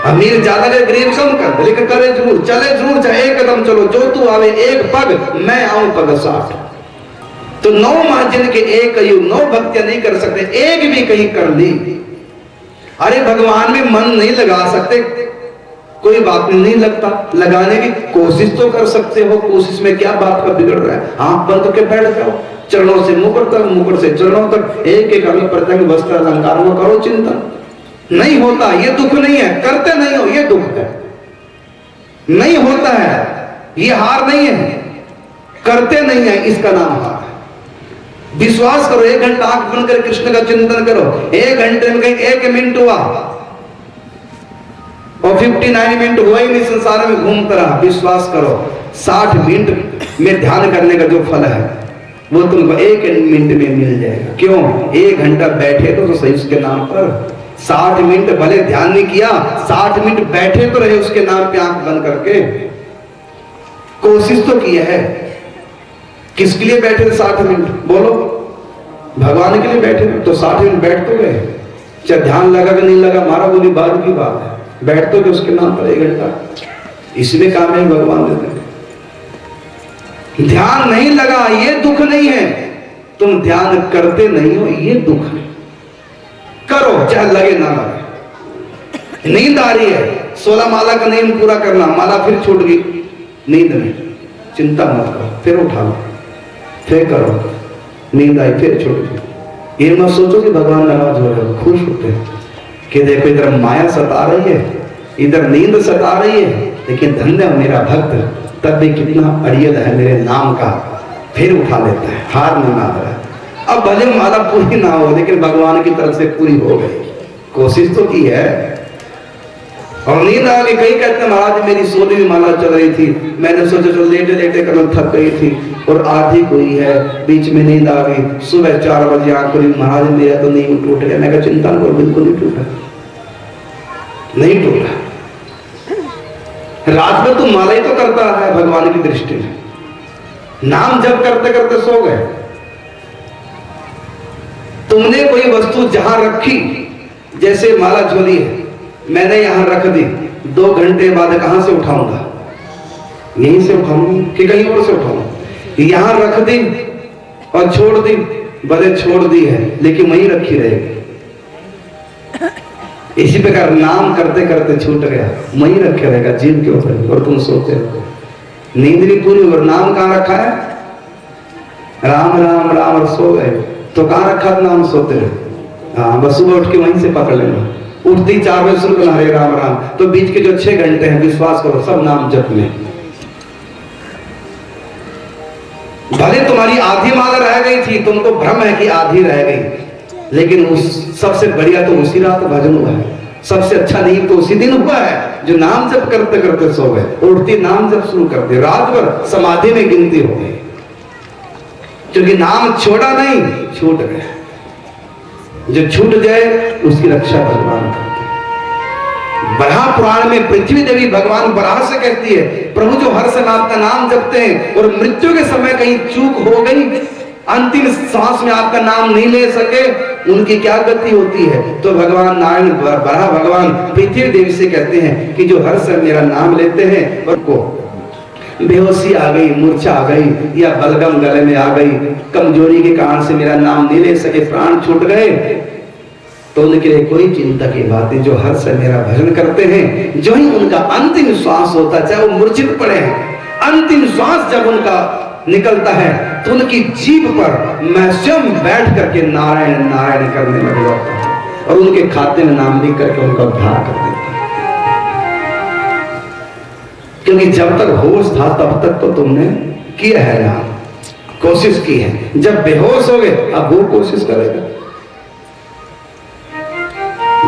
अमीर ज्यादा करे, गरीब कम कर, लेकिन करे जरूर, चले जरूर, चाहे एक कदम चलो, जो तू आवे एक पग, मैं आऊं पग 60। तो 9 माह जिनके एक युग, 9 भक्तियां नहीं कर सकते, एक भी कहीं कर ली, अरे भगवान में मन नहीं लगा सकते, कोई बात नहीं लगता, लगाने की कोशिश तो कर सकते हो, कोशिश में क्या बात का बिगड़ रहा है। आंख बंद करके बैठ जाओ, चरणों से मुकुट तक, मुकुट से चरणों तक, एक एक अंग प्रत्यंग वस्त्र अलंकार में करो चिंतन। नहीं होता ये दुख नहीं है, करते नहीं हो ये दुख है, नहीं होता है ये हार नहीं है, करते नहीं है इसका नाम हार है। विश्वास करो, 1 घंटा आंख बंद कर कृष्ण का चिंतन करो, 1 घंटे में कहीं 1 मिनट हुआ और 59 मिनट हुआ ही नहीं, संसार में घूमता रहा, विश्वास करो 60 मिनट में ध्यान करने का जो फल है वो तुमको 1 मिनट में मिल जाएगा। क्यों? 1 घंटा बैठे तो सही उसके नाम पर, 60 मिनट भले ध्यान नहीं किया, 60 मिनट बैठे तो रहे उसके नाम पे आंख बंद करके, कोशिश तो किया है। किसके लिए बैठे थे 60 मिनट? बोलो, भगवान के लिए बैठे थे तो 60 मिनट बैठ तो गए, चाहे ध्यान लगा कि नहीं लगा हमारा बोली बाद की बात है, बैठ तो गए उसके नाम पर 1 घंटा, इसमें काम है भगवान देते हैं। ध्यान नहीं लगा ये दुख नहीं है, तुम ध्यान करते नहीं हो ये दुख है। करो चाहे लगे ना लगे। नींद आ रही है, 16 माला का नींद पूरा करना, माला फिर छूट गई नींद में, चिंता मत करो, फिर उठा लो, फिर करो, नींद आई फिर छूट गई। ये मत सोचो कि भगवान नाराज हो रहे हो, खुश होते हैं कि देखो इधर माया सता रही है, इधर नींद सता रही है, लेकिन धन्य है मेरा भक्त, तब भी कितना अड़ियल है मेरे नाम का, फिर उठा लेता है, हार नहीं मान रहा है। अब भले माला पूरी ना हो, लेकिन भगवान की तरफ से पूरी हो गई, कोशिश तो की है। और नींद आ गई, कई कहते हैं महाराज मेरी 16वीं माला चल रही थी, मैंने सोचा चलो लेटे लेटे कर थक गई थी और आधी कोई है, बीच में नींद आ गई, सुबह 4 बजे आंख खुली, महाराज मेरा तो नींद टूट गया। मैं कहा चिंता करो, बिल्कुल नहीं टूटा, नहीं टूटा। रात में तुम माला ही तो करता है भगवान की दृष्टि में, नाम जप करते करते सो गए। तुमने कोई वस्तु जहां रखी, जैसे माला झोली है, मैंने यहां रख दी, 2 घंटे बाद कहां से उठाऊंगा? यहीं से उठाऊंगा कि कहीं और से उठाऊंगा? यहां रख दी और छोड़ दी, भले छोड़ दी है लेकिन वहीं रखी रहेगी। इसी प्रकार नाम करते करते छूट गया, वहीं रखे रहेगा जीव के ऊपर, और तुम सोते हो। नींद नहीं पूरी और नाम कहां रखा है? राम राम राम, और सो गए तो कहां रखा था नाम? सोते रहे। हाँ, बस सुबह उठ के वहीं से पकड़ लेना, उठती 4 बजे शुरू करना हरे राम राम, तो बीच के जो 6 घंटे हैं विश्वास करो सब नाम जप में। भले तुम्हारी आधी माला रह गई थी, तुमको भ्रम है कि आधी रह गई, लेकिन उस सबसे बढ़िया तो उसी रात भजन हुआ है, सबसे अच्छा नींद तो उसी दिन हुआ है जो नाम जप करते करते सो गए, उठती नाम जप शुरू कर दिया, रात भर समाधि में गिनती हो गई, क्योंकि नाम छोड़ा नहीं, छूट गया। जो छूट जाए उसकी रक्षा भगवान करते हैं। बराह पुराण में पृथ्वी देवी भगवान बराह से कहती है, प्रभु जो हर समय आपका नाम जपते हैं और मृत्यु के समय कहीं चूक हो गई, अंतिम सांस में आपका नाम नहीं ले सके, उनकी क्या गति होती है? तो भगवान नारायण बराह भगवान पृथ्वी देवी से कहते हैं कि जो हर समय मेरा नाम लेते हैं और को बेहोशी आ गई, मूर्छा आ गई या बलगम गले में आ गई, कमजोरी के कारण से मेरा नाम नहीं ले सके, प्राण छूट गए, तो उनके लिए कोई चिंता की बात नहीं। जो हर समय मेरा भजन करते हैं, जो ही उनका अंतिम श्वास होता है, चाहे वो मूर्छित पड़े हैं, अंतिम श्वास जब उनका निकलता है तो उनकी जीभ पर मैं स्वयं बैठ करके नारायण नारायण करने लग जाता हूं और उनके खाते में नाम लिख करके उनका उद्धार कर देता हूं। क्योंकि जब तक होश था तब तक तो तुमने किया है नाम, कोशिश की है, जब बेहोश हो गए अब वो कोशिश करेगा।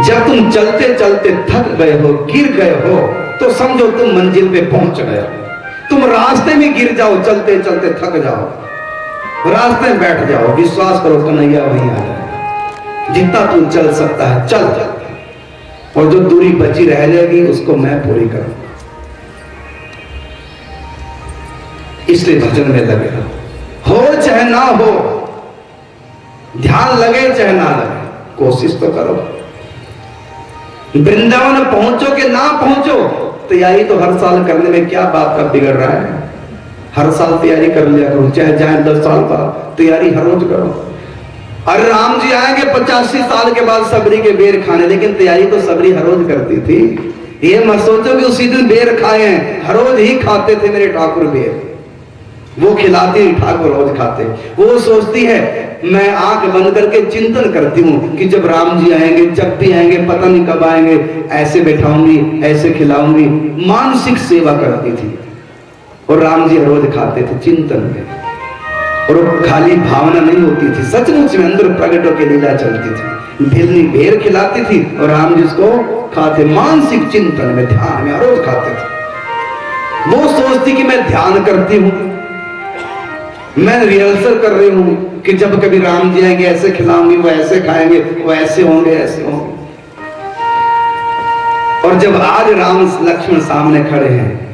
जब तुम चलते चलते थक गए हो, गिर गए हो, तो समझो तुम मंजिल पे पहुंच गए हो। तुम रास्ते में गिर जाओ, चलते चलते थक जाओ, रास्ते में बैठ जाओ, विश्वास करो कन्हैया वहीं आ जाएगा। जितना तू चल सकता है चल, और जो दूरी बची रह जाएगी उसको मैं पूरी करूंगा। इसलिए भजन में लगे रहो, हो चाहे ना हो, ध्यान लगे चाहे ना लगे, कोशिश तो करो। वृंदावन पहुंचो कि ना पहुंचो, तैयारी तो हर साल करने में क्या बात का बिगड़ रहा है। हर साल तैयारी कर लिया करो, चाहे जाए 10 साल बाद, तैयारी हर रोज करो। अरे राम जी आएंगे 85 साल के बाद सबरी के बेर खाने, लेकिन तैयारी तो सबरी हर रोज करती थी। ये मत सोचो कि उसी दिन बेर खाए हैं, हर रोज ही खाते थे मेरे ठाकुर बेर। वो खिलाती ठाकुर रोज खाते। वो सोचती है, मैं आंख बंद करके चिंतन करती हूँ कि जब राम जी आएंगे, जब भी आएंगे, पता नहीं कब आएंगे, ऐसे बैठाऊंगी, ऐसे खिलाऊंगी। मानसिक सेवा करती थी और राम जी रोज खाते थे चिंतन में। और वो खाली भावना नहीं होती थी, सचमुच में अंदर प्रकट होकर लीला चलती थी। भिलनी बेर खिलाती थी और राम जी उसको खाते, मानसिक चिंतन में, ध्यान में रोज खाते थे। वो सोचती कि मैं ध्यान करती हूँ, मैं रिहर्सल कर रही हूं कि जब कभी राम जी आएंगे ऐसे खिलाऊंगी, वो ऐसे खाएंगे, वो ऐसे होंगे, ऐसे होंगे। और जब आज राम लक्ष्मण सामने खड़े हैं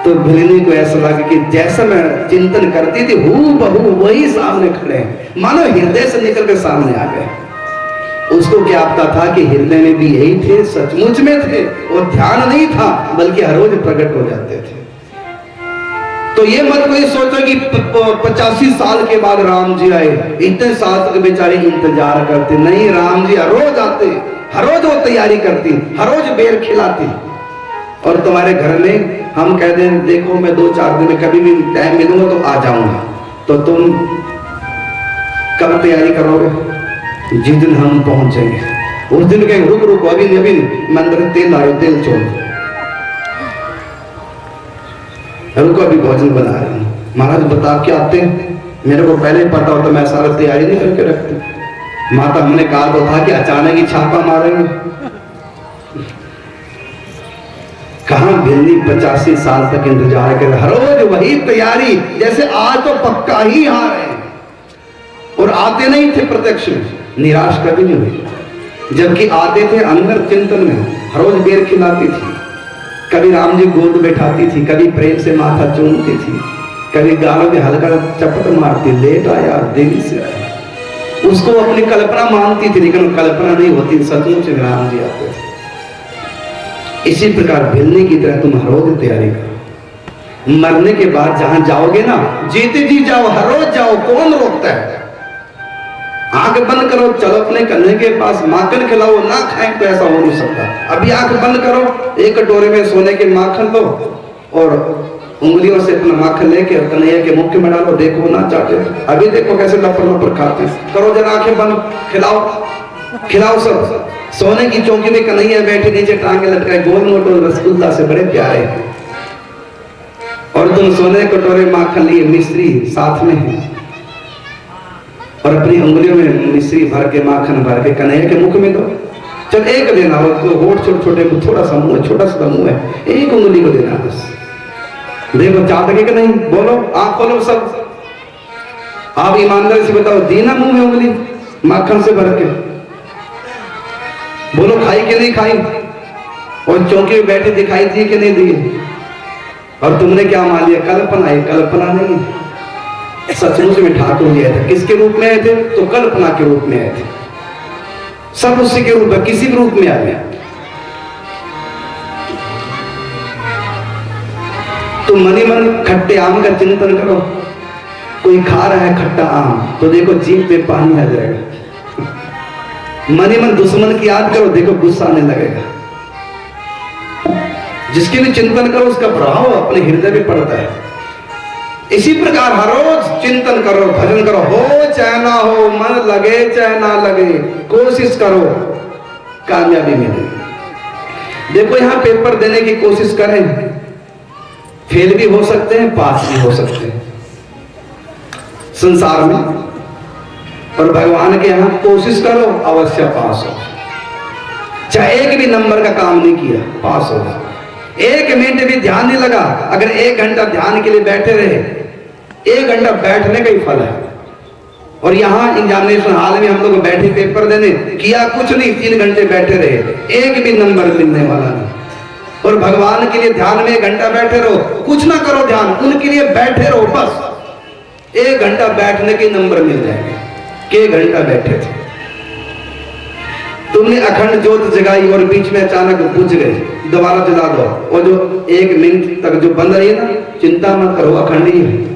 तो भिलनी को ऐसा लगा कि जैसा मैं चिंतन करती थी हूबहू वही सामने खड़े हैं, मानो हृदय से निकल के सामने आ गए। उसको क्या पता था कि हृदय में भी यही थे, सचमुच में थे, और ध्यान नहीं था बल्कि हर रोज प्रकट हो जाते थे। तो ये मत कोई सोचो कि 85 साल के बाद राम जी आए, इतने साल तक बेचारे इंतजार करते। नहीं, राम जी हर रोज आते, हर रोज वो तैयारी करती, हर रोज बेर खिलाती। और तुम्हारे घर में हम कह दें देखो मैं 2-4 दिन में कभी भी टाइम मिलूंगा तो आ जाऊंगा, तो तुम कब तैयारी करोगे? जिस दिन हम पहुंचेंगे उस दिन कहेंगे रुक रुक अभी मैं अंदर तेल ला रही, तेल छोड़, रुको अभी भोजन बना रही हूँ। महाराज बता के आते हैं, मेरे को पहले ही पता होता, मैं सारा तैयारी नहीं करके रखती। माता हमने कहा तो था कि अचानक ही छापा मारेंगे। कहां भिलनी 85 साल तक इंतजार कर, हर रोज वही तैयारी, जैसे आज तो पक्का ही आ रहे हैं। और आते नहीं थे प्रत्यक्ष में, निराश कभी नहीं हुई। जबकि आते थे अंदर चिंतन में, हर रोज बेर खिलाती थी, कभी राम जी गोद बैठाती थी, कभी प्रेम से माथा चूमती थी, कभी गालों में हल्का चपट मारती, लेट आया, देरी से आया। उसको अपनी कल्पना मानती थी, लेकिन कल्पना नहीं होती, सचमुच में राम जी आते थे। इसी प्रकार भिलने की तरह तुम हर रोज तैयारी करो। मरने के बाद जहां जाओगे ना, जीते जी जाओ, हर रोज जाओ, कौन रोकता है? आंख बंद करो, चलो अपने कन्हे के पास, माखन खिलाओ, ना खाएं तो ऐसा हो नहीं सकता। अभी आंख बंद करो, एक कटोरे में सोने के माखन लो और उंगलियों से अपना माखन लेके कन्हैया के मुख में डालो, देखो ना चाटे, अभी देखो कैसे लपर लपर खाते हैं। करो जरा आंखें बंद, खिलाओ खिलाओ सब। सोने की चौकी में कन्हैया बैठे, नीचे टांगे लटकाए, गोल मोटो रसगुल्ला से बड़े प्यारे, और तुम सोने कटोरे माखन लिए, मिश्री साथ में है, और अपनी उंगलियों में मिश्री भर के, माखन भर के कन्हैया के मुख में दो। चल एक देना हो तो, होठ छोटे छोटे, थोड़ा सा मुंह है, छोटा सा मुंह है, एक उंगली को देना बस। देखो चाटके कि नहीं, बोलो, आंख खोलो सब। आप ईमानदारी से बताओ, दी ना मुंह में उंगली माखन से भर के? बोलो खाई कि नहीं खाई? और चौकी में बैठे दिखाई दी कि नहीं दी? और तुमने क्या मान लिया? कल्पना है, कल्पना नहीं, सचमुच में ठाकुर जी आए थे। किसके रूप में आए थे? तो कल्पना के रूप में आए थे। सब उसी के रूप में, किसी के रूप में आ गया। तो मनी मन खट्टे आम का चिंतन करो। कोई खा रहा है खट्टा आम तो देखो जीभ पे पानी आ जाएगा। मनी मन दुश्मन की याद करो, देखो गुस्सा आने लगेगा। जिसके भी चिंतन करो उसका प्रभाव अपने हृदय में पड़ता है। इसी प्रकार हर रोज चिंतन करो, भजन करो, हो चाहे ना हो, मन लगे चाहे ना लगे, कोशिश करो, कामयाबी मिलेगी। देखो यहां पेपर देने की कोशिश करें, फेल भी हो सकते हैं, पास भी हो सकते हैं संसार में, और भगवान के यहां कोशिश करो, अवश्य पास हो। चाहे एक भी नंबर का काम नहीं किया, पास हो जाओ। 1 मिनट भी ध्यान नहीं लगा, अगर 1 घंटा ध्यान के लिए बैठे रहे, 1 घंटा बैठने का ही फल है। और यहाँ एग्जामिनेशन हॉल में हम लोग बैठे पेपर देने, किया कुछ नहीं, 3 घंटे बैठे रहे, एक भी नंबर मिलने वाला नहीं। और भगवान के लिए ध्यान में 1 घंटा बैठे रहो, कुछ ना करो ध्यान, उनके लिए बैठे रहो, बस 1 घंटा बैठने के नंबर मिल जाएंगे कि 1 घंटा बैठे थे। तुमने अखंड ज्योत जगाई और बीच में अचानक बुझ गए, दोबारा जला दो। और जो 1 मिनट तक जो बंद रही है ना, चिंता मत करो, अखंड ही है।